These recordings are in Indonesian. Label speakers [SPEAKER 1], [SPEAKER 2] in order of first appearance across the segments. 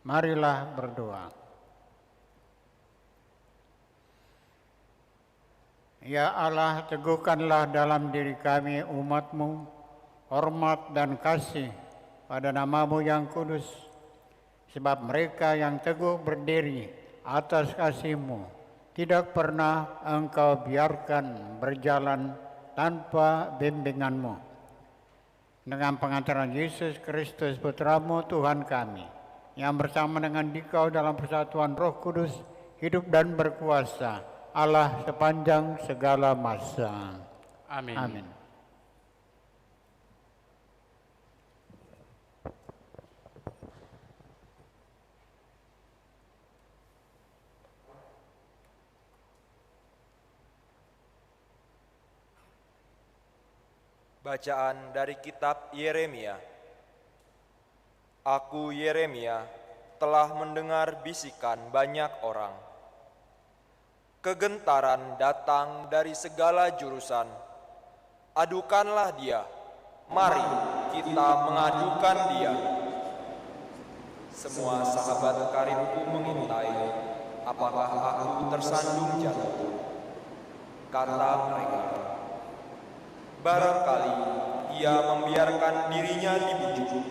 [SPEAKER 1] Marilah berdoa. Ya Allah, teguhkanlah dalam diri kami umat-Mu hormat dan kasih pada nama-Mu yang kudus, sebab mereka yang teguh berdiri atas kasih-Mu tidak pernah Engkau biarkan berjalan tanpa bimbingan-Mu. Dengan pengantaran Yesus Kristus Putra-Mu Tuhan kami, yang bersama dengan Dikau dalam persatuan Roh Kudus, hidup dan berkuasa, Allah sepanjang segala masa.
[SPEAKER 2] Amin.
[SPEAKER 1] Amin.
[SPEAKER 3] Bacaan dari kitab Yeremia. Aku Yeremia telah mendengar bisikan banyak orang. Kegentaran datang dari segala jurusan. Adukanlah dia, mari kita mengadukan dia. Semua sahabat karibku mengintai, apakah aku tersandung jatuh? Kata mereka, barangkali ia membiarkan dirinya dibujuk,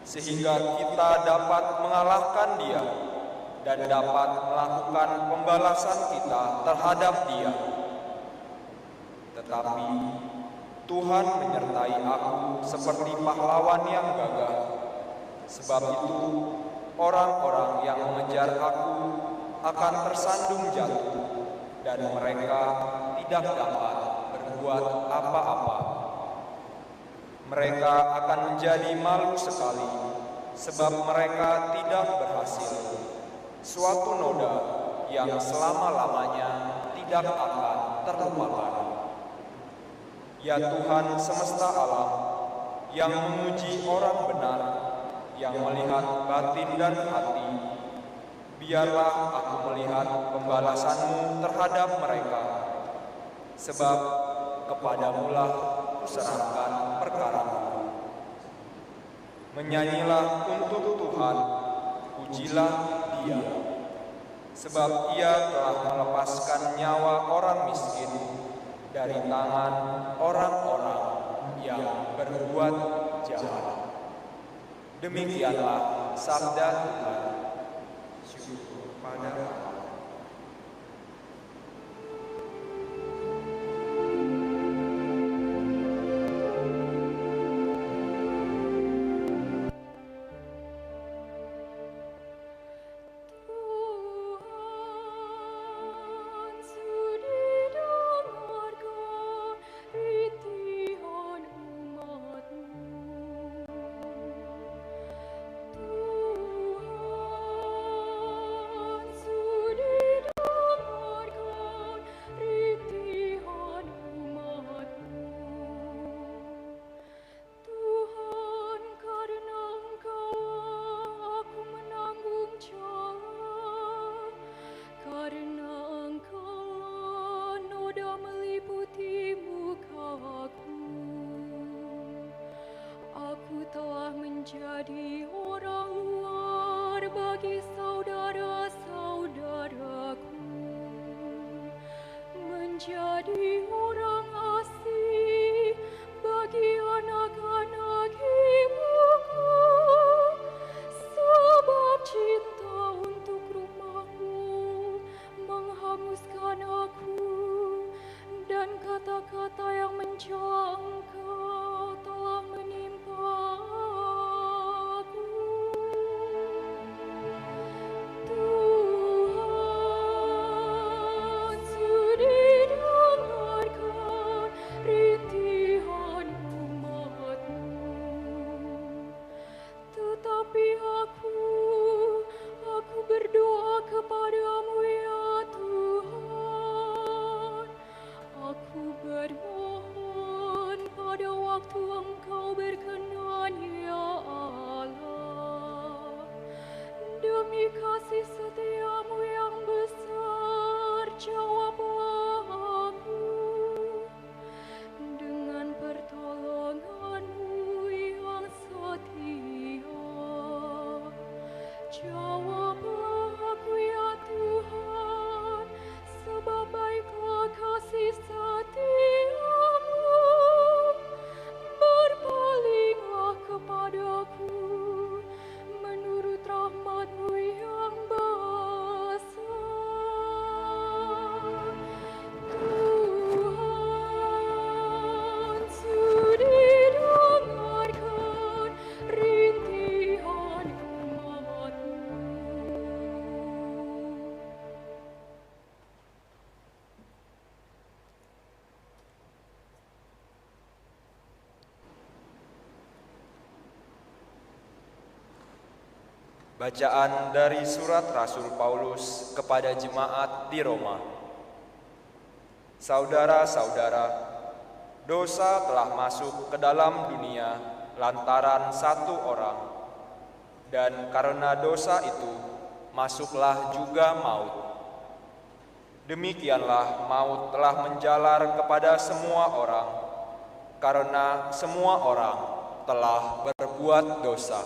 [SPEAKER 3] sehingga kita dapat mengalahkan dia dan dapat melakukan pembalasan kita terhadap dia. Tetapi Tuhan menyertai aku seperti pahlawan yang gagah. Sebab itu orang-orang yang mengejar aku akan tersandung jatuh, dan mereka tidak dapat berbuat apa-apa. Mereka akan menjadi malu sekali, sebab mereka tidak berhasil. Suatu noda yang selama-lamanya tidak akan terlupakan. Ya Tuhan semesta alam, yang menguji orang benar, yang melihat batin dan hati, biarlah aku melihat pembalasan-Mu terhadap mereka. Sebab kepadamu-lah kuserahkan perkara-Mu. Menyanyilah untuk Tuhan, pujilah Dia. Sebab Ia telah melepaskan nyawa orang miskin dari tangan orang-orang yang berbuat jahat. Demikianlah sabda Tuhan. Syukur pada Allah.
[SPEAKER 4] Menjadi orang luar bagi saudara-saudaraku, menjadi orang asing bagi anak-anak ibuku, sebab cinta untuk rumah-Mu menghanguskan aku, dan kata-kata yang mencongkak telah menimpa kasih setia-Mu yang besar, jawablah aku. Dengan pertolongan-Mu yang setia, Jawablah aku ya Tuhan, sebab baiklah kasih setiamu. Berpalinglah kepadaku menurut rahmat-Mu yang besar. Tuhan, sudi dengarkan rintihan umat-Mu.
[SPEAKER 3] Bacaan dari surat Rasul Paulus kepada jemaat di Roma. Saudara-saudara, dosa telah masuk ke dalam dunia lantaran satu orang, dan karena dosa itu masuklah juga maut. Demikianlah maut telah menjalar kepada semua orang, karena semua orang telah berbuat dosa.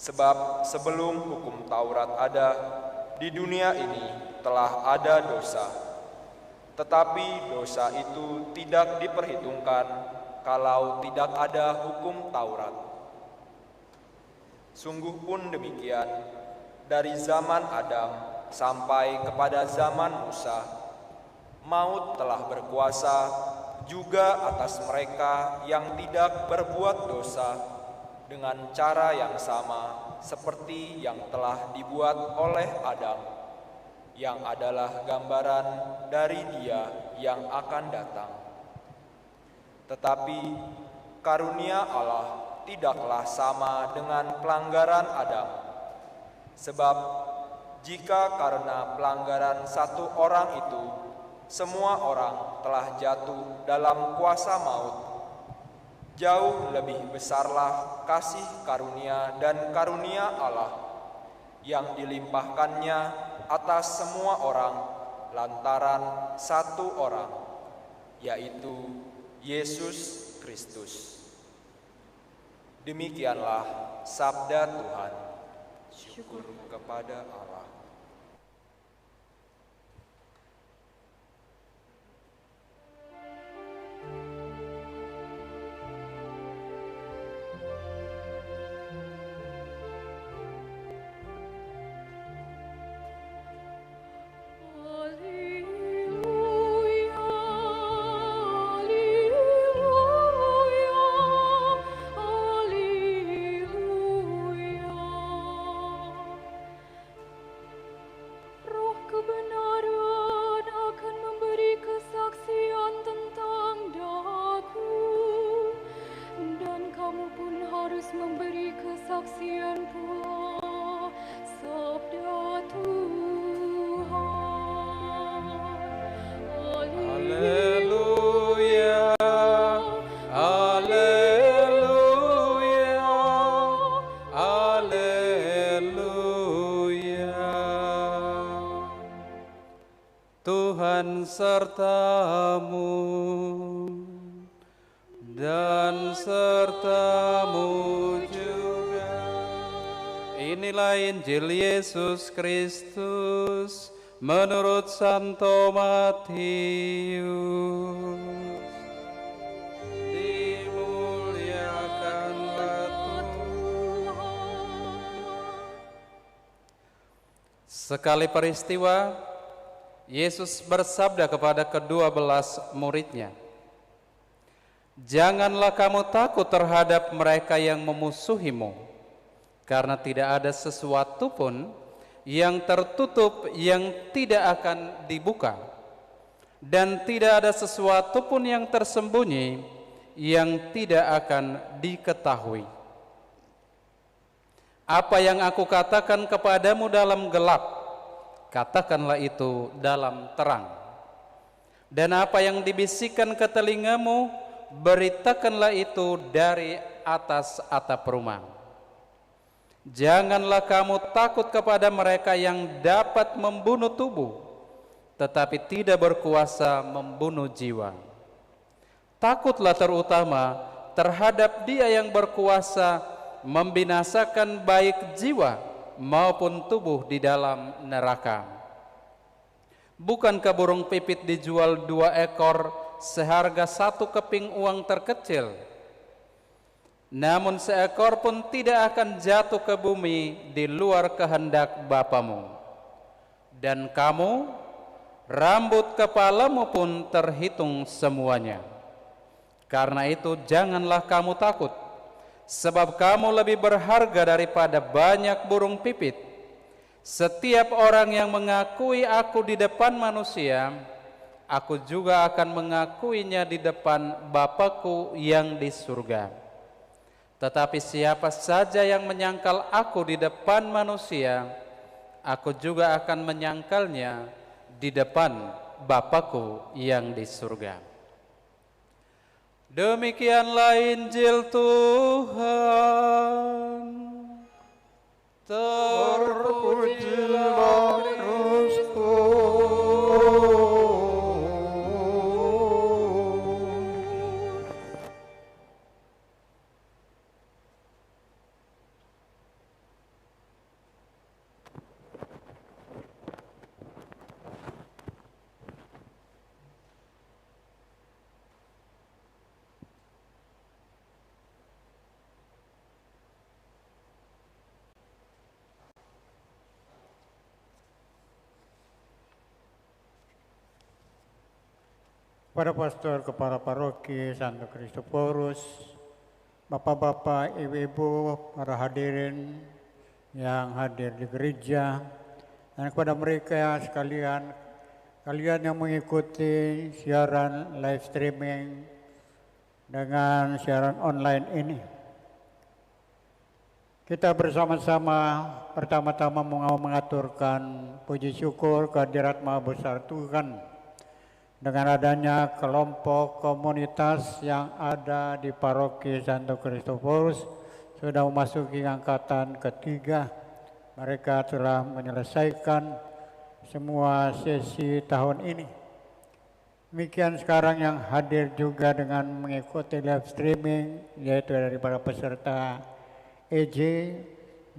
[SPEAKER 3] Sebab sebelum hukum Taurat ada, di dunia ini telah ada dosa. Tetapi dosa itu tidak diperhitungkan kalau tidak ada hukum Taurat. Sungguh pun demikian, dari zaman Adam sampai kepada zaman Musa, maut telah berkuasa juga atas mereka yang tidak berbuat dosa, dengan cara yang sama seperti yang telah dibuat oleh Adam, yang adalah gambaran dari Dia yang akan datang. Tetapi karunia Allah tidaklah sama dengan pelanggaran Adam. Sebab jika karena pelanggaran satu orang itu semua orang telah jatuh dalam kuasa maut, jauh lebih besarlah kasih karunia dan karunia Allah yang dilimpahkannya atas semua orang lantaran satu orang, yaitu Yesus Kristus. Demikianlah sabda Tuhan. Syukur kepada Allah.
[SPEAKER 2] Tuhan sertamu dan sertamu juga. Inilah Injil Yesus Kristus menurut Santo Matius. Dimuliakanlah Tuhan. Sekali peristiwa, Yesus bersabda kepada ke-12 muridnya, "Janganlah kamu takut terhadap mereka yang memusuhimu, karena tidak ada sesuatu pun yang tertutup yang tidak akan dibuka, dan tidak ada sesuatu pun yang tersembunyi yang tidak akan diketahui. Apa yang aku katakan kepadamu dalam gelap, katakanlah itu dalam terang. Dan apa yang dibisikkan ke telingamu, beritakanlah itu dari atas atap rumah. Janganlah kamu takut kepada mereka yang dapat membunuh tubuh, tetapi tidak berkuasa membunuh jiwa. Takutlah terutama terhadap Dia yang berkuasa membinasakan baik jiwa maupun tubuh di dalam neraka. Bukankah burung pipit dijual 2 ekor seharga 1 keping uang terkecil? Namun seekor pun tidak akan jatuh ke bumi di luar kehendak Bapamu. Dan kamu, rambut kepalamu pun terhitung semuanya. Karena itu janganlah kamu takut, sebab kamu lebih berharga daripada banyak burung pipit. Setiap orang yang mengakui aku di depan manusia, aku juga akan mengakuinya di depan Bapa-Ku yang di surga. Tetapi siapa saja yang menyangkal aku di depan manusia, aku juga akan menyangkalnya di depan Bapa-Ku yang di surga. Demikianlah Injil Tuhan.
[SPEAKER 1] Terpujilah Kristus. Para pastor, kepala paroki Santo Kristoforus, bapak-bapak, ibu-ibu, para hadirin yang hadir di gereja, dan kepada mereka sekalian, kalian yang mengikuti siaran live streaming dengan siaran online ini. Kita bersama-sama pertama-tama mengaturkan puji syukur kehadirat Maha Besar Tuhan dengan adanya kelompok komunitas yang ada di paroki Santo Kristoforus sudah memasuki angkatan ketiga. Mereka telah menyelesaikan semua sesi tahun ini. Demikian sekarang yang hadir juga dengan mengikuti live streaming, yaitu dari para peserta EJ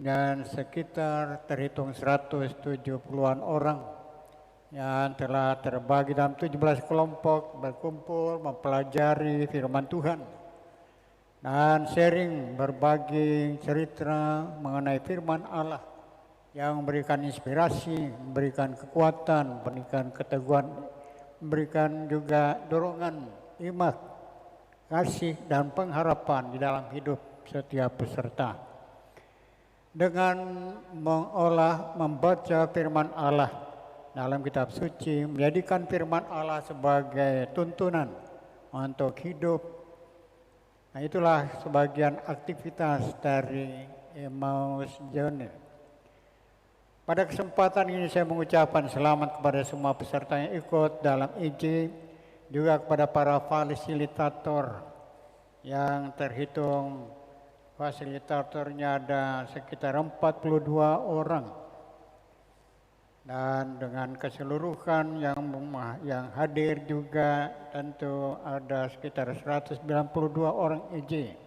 [SPEAKER 1] dan sekitar terhitung 170-an orang yang telah terbagi dalam 17 kelompok berkumpul mempelajari firman Tuhan dan sharing berbagi cerita mengenai firman Allah yang memberikan inspirasi, memberikan kekuatan, memberikan keteguhan, memberikan juga dorongan, iman, kasih dan pengharapan di dalam hidup setiap peserta. Dengan membaca firman Allah dalam kitab suci, menjadikan firman Allah sebagai tuntunan untuk hidup. Nah, itulah sebagian aktivitas dari Emmaus Journey. Pada kesempatan ini saya mengucapkan selamat kepada semua peserta yang ikut dalam EJ, juga kepada para fasilitator yang terhitung fasilitatornya ada sekitar 42 orang. Dan dengan keseluruhan yang hadir juga tentu ada sekitar 192 orang EJ.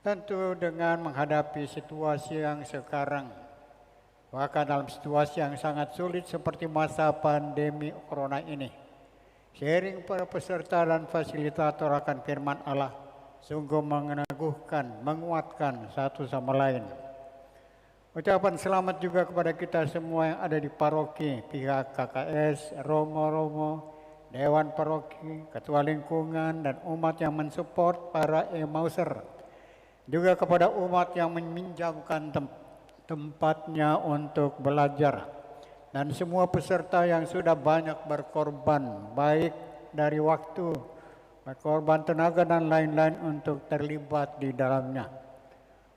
[SPEAKER 1] Tentu dengan menghadapi situasi yang sekarang, bahkan dalam situasi yang sangat sulit seperti masa pandemi corona ini, sharing para peserta dan fasilitator akan firman Allah sungguh meneguhkan, menguatkan satu sama lain. Ucapan selamat juga kepada kita semua yang ada di paroki, pihak KKS, Romo-Romo, Dewan Paroki, Ketua Lingkungan, dan umat yang mensupport para Emmauser. Juga kepada umat yang meminjamkan tempatnya untuk belajar. Dan semua peserta yang sudah banyak berkorban, baik dari waktu, berkorban tenaga dan lain-lain untuk terlibat di dalamnya.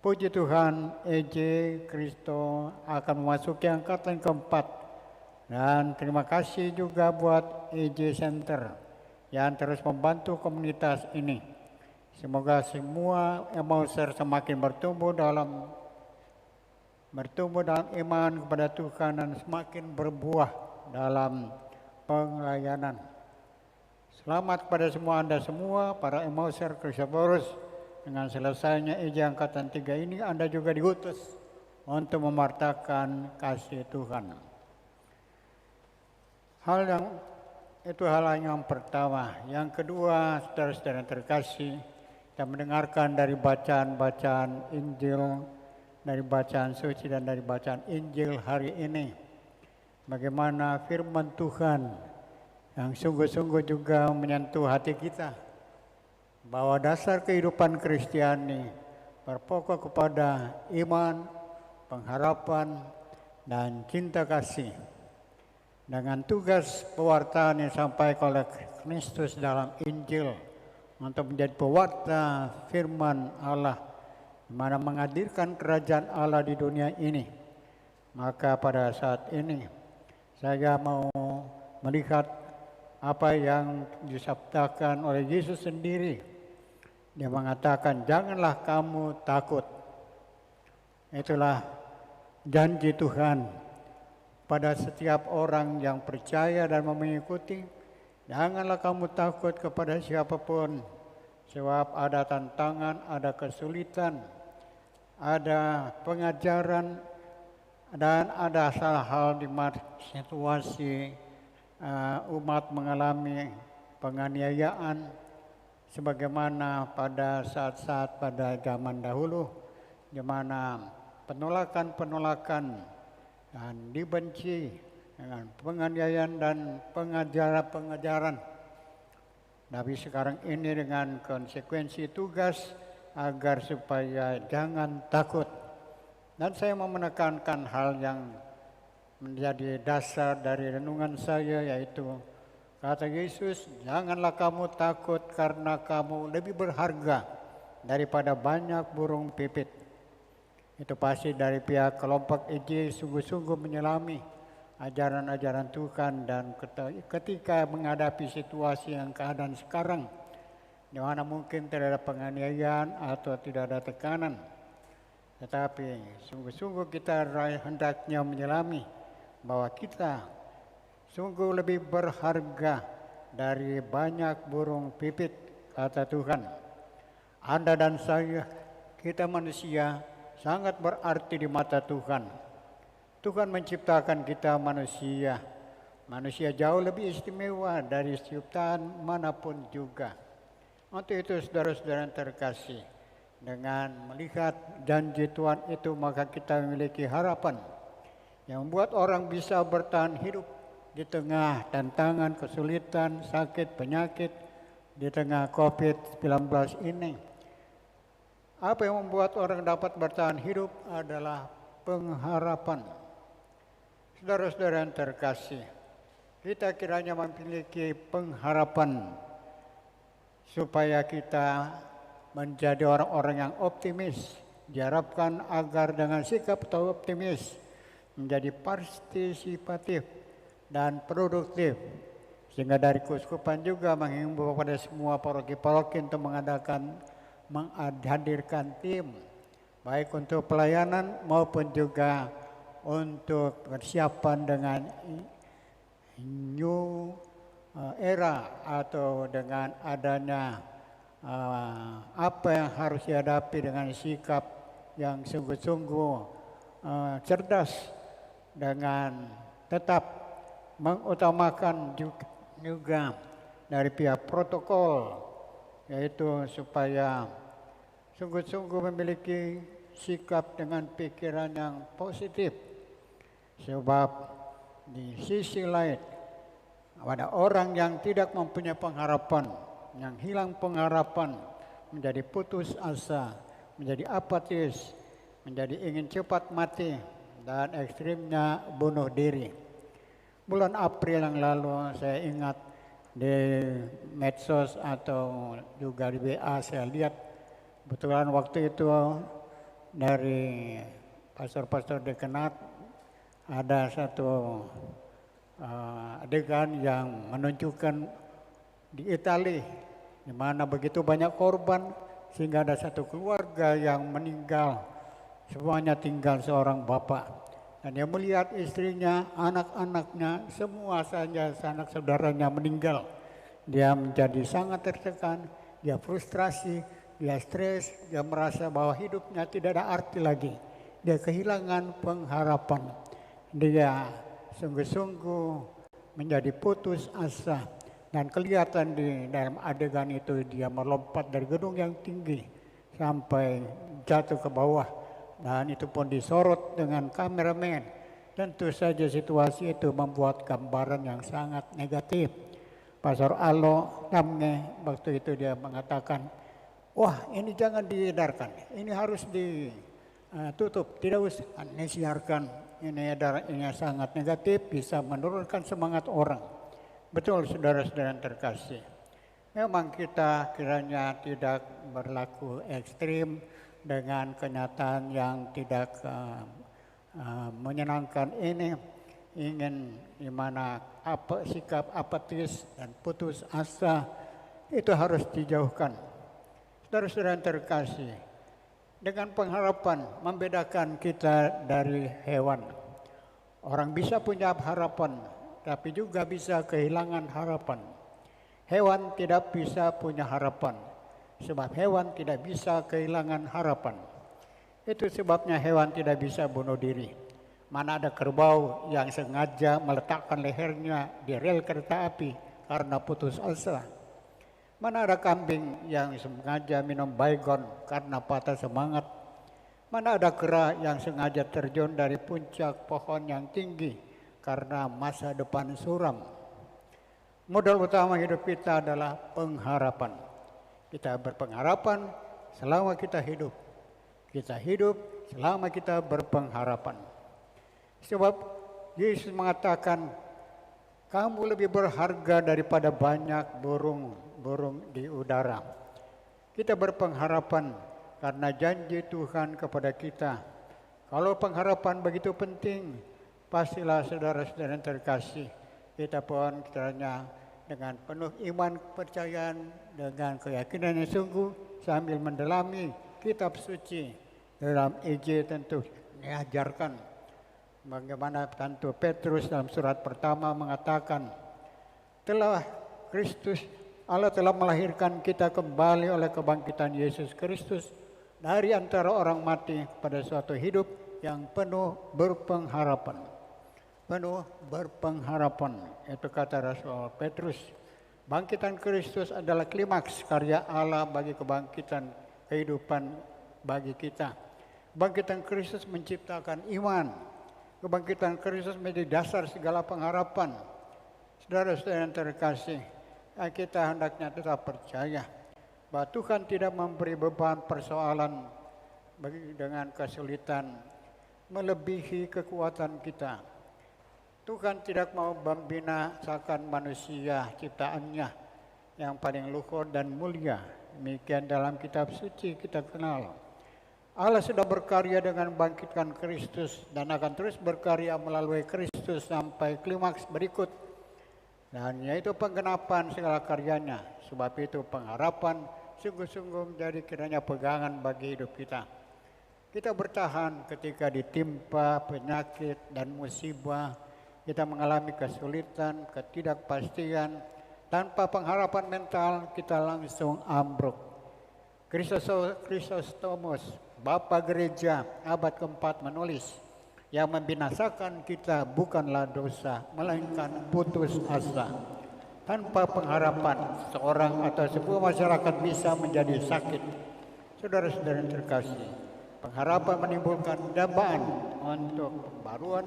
[SPEAKER 1] Puji Tuhan, EJ Kristo akan memasuki angkatan keempat. Dan terima kasih juga buat EJ Center yang terus membantu komunitas ini. Semoga semua Emmauser semakin bertumbuh dalam iman kepada Tuhan dan semakin berbuah dalam pelayanan. Selamat kepada semua Anda semua, para Emmauser Kristoforus. dengan selesainya IJ Angkatan 3 ini Anda juga diutus untuk memartakan kasih Tuhan. Itu hal yang pertama. Yang kedua, saudara-saudara yang terkasih, kita mendengarkan dari bacaan-bacaan Injil, dari bacaan suci dan dari bacaan Injil hari ini, bagaimana firman Tuhan yang sungguh-sungguh juga menyentuh hati kita, bahwa dasar kehidupan Kristiani berpokok kepada iman, pengharapan, dan cinta kasih. Dengan tugas pewartaan yang disampaikan oleh Kristus dalam Injil untuk menjadi pewarta firman Allah, di mana menghadirkan kerajaan Allah di dunia ini. Maka pada saat ini saya mau melihat apa yang disabdakan oleh Yesus sendiri. Dia mengatakan, janganlah kamu takut. Itulah janji Tuhan pada setiap orang yang percaya dan mengikuti. Janganlah kamu takut kepada siapapun, sebab ada tantangan, ada kesulitan, ada pengajaran, dan ada salah hal di situasi umat mengalami penganiayaan, sebagaimana pada saat-saat pada zaman dahulu, di mana penolakan-penolakan dan dibenci dengan penganiayaan dan pengajaran-pengajaran. Tapi sekarang ini dengan konsekuensi tugas agar supaya jangan takut. Dan saya mau menekankan hal yang menjadi dasar dari renungan saya, yaitu kata Yesus, janganlah kamu takut karena kamu lebih berharga daripada banyak burung pipit. Itu pasti dari pihak kelompok IJ sungguh-sungguh menyelami ajaran-ajaran Tuhan, dan ketika menghadapi situasi yang keadaan sekarang, di mana mungkin tidak ada penganiayaan atau tidak ada tekanan, tetapi sungguh-sungguh kita hendaknya menyelami bahwa kita sungguh lebih berharga dari banyak burung pipit, kata Tuhan. Anda dan saya, kita manusia, sangat berarti di mata Tuhan. Tuhan menciptakan kita manusia jauh lebih istimewa dari ciptaan manapun juga. Untuk itu saudara-saudara yang terkasih, dengan melihat janji Tuhan itu, maka kita memiliki harapan yang membuat orang bisa bertahan hidup di tengah tantangan, kesulitan, sakit, penyakit, di tengah COVID-19 ini. Apa yang membuat orang dapat bertahan hidup adalah pengharapan. Saudara-saudara yang terkasih, kita kiranya memiliki pengharapan supaya kita menjadi orang-orang yang optimis. Diharapkan agar dengan sikap optimis menjadi partisipatif dan produktif, sehingga dari keuskupan juga menghimbau kepada semua paroki-paroki untuk menghadirkan tim, baik untuk pelayanan maupun juga untuk persiapan dengan new era, atau dengan adanya apa yang harus dihadapi dengan sikap yang sungguh-sungguh cerdas, dengan tetap mengutamakan juga dari pihak protokol, yaitu supaya sungguh-sungguh memiliki sikap dengan pikiran yang positif. Sebab di sisi lain, ada orang yang tidak mempunyai pengharapan, yang hilang pengharapan, menjadi putus asa, menjadi apatis, menjadi ingin cepat mati, dan ekstrimnya bunuh diri. Bulan April yang lalu saya ingat di medsos atau juga di WA saya lihat, kebetulan waktu itu dari pastor-pastor dekanat ada satu adegan yang menunjukkan di Italia, di mana begitu banyak korban sehingga ada satu keluarga yang meninggal, semuanya tinggal seorang bapak, dan dia melihat istrinya, anak-anaknya, semua saja sanak saudaranya meninggal. Dia menjadi sangat tertekan, dia frustrasi, dia stres, dia merasa bahwa hidupnya tidak ada arti lagi. Dia kehilangan pengharapan. Dia sungguh-sungguh menjadi putus asa. Dan kelihatan di dalam adegan itu dia melompat dari gedung yang tinggi sampai jatuh ke bawah. Dan itu pun disorot dengan kameramen. Tentu saja situasi itu membuat gambaran yang sangat negatif. Pastor Alo Damnge waktu itu dia mengatakan, wah ini jangan diedarkan, ini harus ditutup, tidak usah disiarkan. Ini sangat negatif, bisa menurunkan semangat orang. Betul saudara-saudara yang terkasih. Memang kita kiranya tidak berlaku ekstrim dengan kenyataan yang tidak menyenangkan ini. Ingin dimana sikap apatis dan putus asa itu harus dijauhkan. Saudara-saudara yang terkasih, dengan pengharapan membedakan kita dari hewan. Orang bisa punya harapan, tapi juga bisa kehilangan harapan. Hewan tidak bisa punya harapan, sebab hewan tidak bisa kehilangan harapan. Itu sebabnya hewan tidak bisa bunuh diri. Mana ada kerbau yang sengaja meletakkan lehernya di rel kereta api karena putus asa. Mana ada kambing yang sengaja minum baygon karena patah semangat. Mana ada kera yang sengaja terjun dari puncak pohon yang tinggi karena masa depan suram. Modal utama hidup kita adalah pengharapan. Kita berpengharapan selama kita hidup. Kita hidup selama kita berpengharapan. Sebab Yesus mengatakan, kamu lebih berharga daripada banyak burung-burung di udara. Kita berpengharapan karena janji Tuhan kepada kita. Kalau pengharapan begitu penting, pastilah saudara-saudara yang terkasih, kita pun kiranya dengan penuh iman kepercayaan, dengan keyakinan yang sungguh, sambil mendalami kitab suci. Dalam EJ tentu diajarkan bagaimana tentu Petrus dalam surat pertama mengatakan, Allah telah melahirkan kita kembali oleh kebangkitan Yesus Kristus dari antara orang mati pada suatu hidup yang penuh berpengharapan. Penuh berpengharapan, itu kata Rasul Petrus. Bangkitan Kristus adalah klimaks karya Allah bagi kebangkitan kehidupan bagi kita. Kebangkitan Kristus menciptakan iman. Kebangkitan Kristus menjadi dasar segala pengharapan. Saudara-saudara yang terkasih, kita hendaknya tetap percaya bahwa Tuhan tidak memberi beban persoalan dengan kesulitan melebihi kekuatan kita. Tuhan tidak mau membinasakan manusia ciptaannya yang paling luhur dan mulia. Demikian dalam kitab suci kita kenal. Allah sudah berkarya dengan bangkitkan Kristus dan akan terus berkarya melalui Kristus sampai klimaks berikut. Dan yaitu penggenapan segala karyanya. Sebab itu pengharapan sungguh-sungguh menjadi kiranya pegangan bagi hidup kita. Kita bertahan ketika ditimpa penyakit dan musibah. Kita mengalami kesulitan, ketidakpastian. Tanpa pengharapan mental kita langsung ambruk. Chrysostomus, Bapa Gereja abad keempat menulis, yang membinasakan kita bukanlah dosa, melainkan putus asa. Tanpa pengharapan, seorang atau sebuah masyarakat bisa menjadi sakit. Saudara-saudara yang terkasih, pengharapan menimbulkan dambaan untuk pembaruan,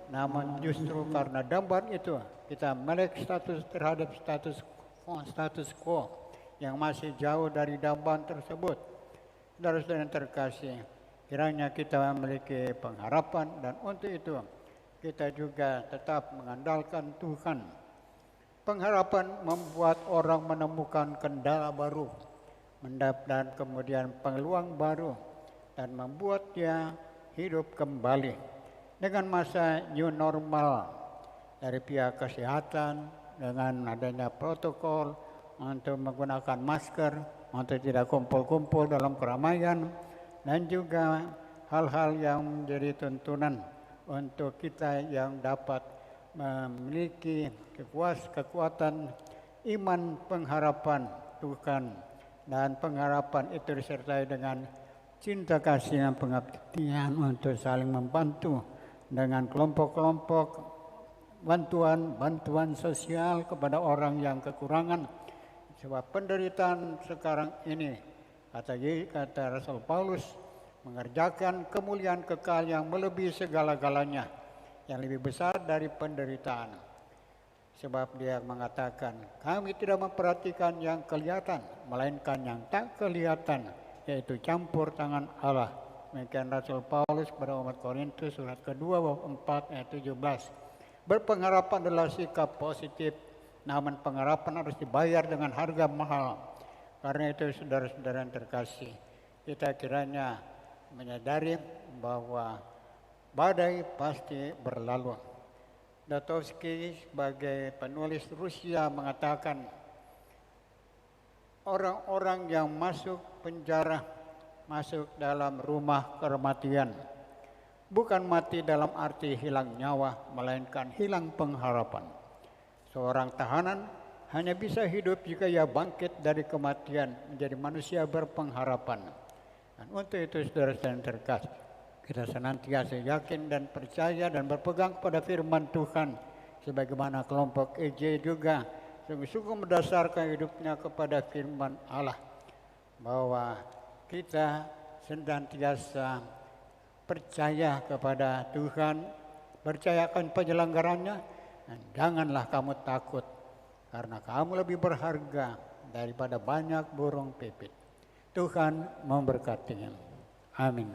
[SPEAKER 1] namun justru karena dambaan itu kita melek status terhadap status quo yang masih jauh dari dambaan tersebut. Saudara-saudara yang terkasih, kiranya kita memiliki pengharapan dan untuk itu kita juga tetap mengandalkan Tuhan. Pengharapan membuat orang menemukan kendala baru, dan kemudian peluang baru, dan membuat dia hidup kembali. Dengan masa new normal dari pihak kesehatan, dengan adanya protokol untuk menggunakan masker, untuk tidak kumpul-kumpul dalam keramaian, dan juga hal-hal yang menjadi tuntunan untuk kita yang dapat memiliki kekuatan iman pengharapan Tuhan dan pengharapan itu disertai dengan cinta kasih dan pengabdian untuk saling membantu dengan kelompok-kelompok bantuan sosial kepada orang yang kekurangan. Sebab penderitaan sekarang ini, kata Rasul Paulus, mengerjakan kemuliaan kekal yang melebihi segala-galanya, yang lebih besar dari penderitaan. Sebab dia mengatakan, kami tidak memperhatikan yang kelihatan, melainkan yang tak kelihatan, yaitu campur tangan Allah. Demikian Rasul Paulus kepada umat Korintus surat kedua bab 4 ayat 17. Berpengharapan adalah sikap positif, namun pengharapan harus dibayar dengan harga mahal. Karena itu saudara-saudara yang terkasih, kita kiranya menyadari bahwa badai pasti berlalu. Dostoevsky sebagai penulis Rusia mengatakan, orang-orang yang masuk penjara masuk dalam rumah kematian. Bukan mati dalam arti hilang nyawa, melainkan hilang pengharapan. Seorang tahanan hanya bisa hidup jika ia bangkit dari kematian menjadi manusia berpengharapan. Dan untuk itu saudara-saudara yang terkasih, kita senantiasa yakin dan percaya dan berpegang pada firman Tuhan. Sebagaimana kelompok EJ juga sungguh-sungguh mendasarkan hidupnya kepada firman Allah. Bahwa kita senantiasa percaya kepada Tuhan, percayakan penyelenggaranya, dan janganlah kamu takut, karena kamu lebih berharga daripada banyak burung pipit. Tuhan memberkatinya. Amin.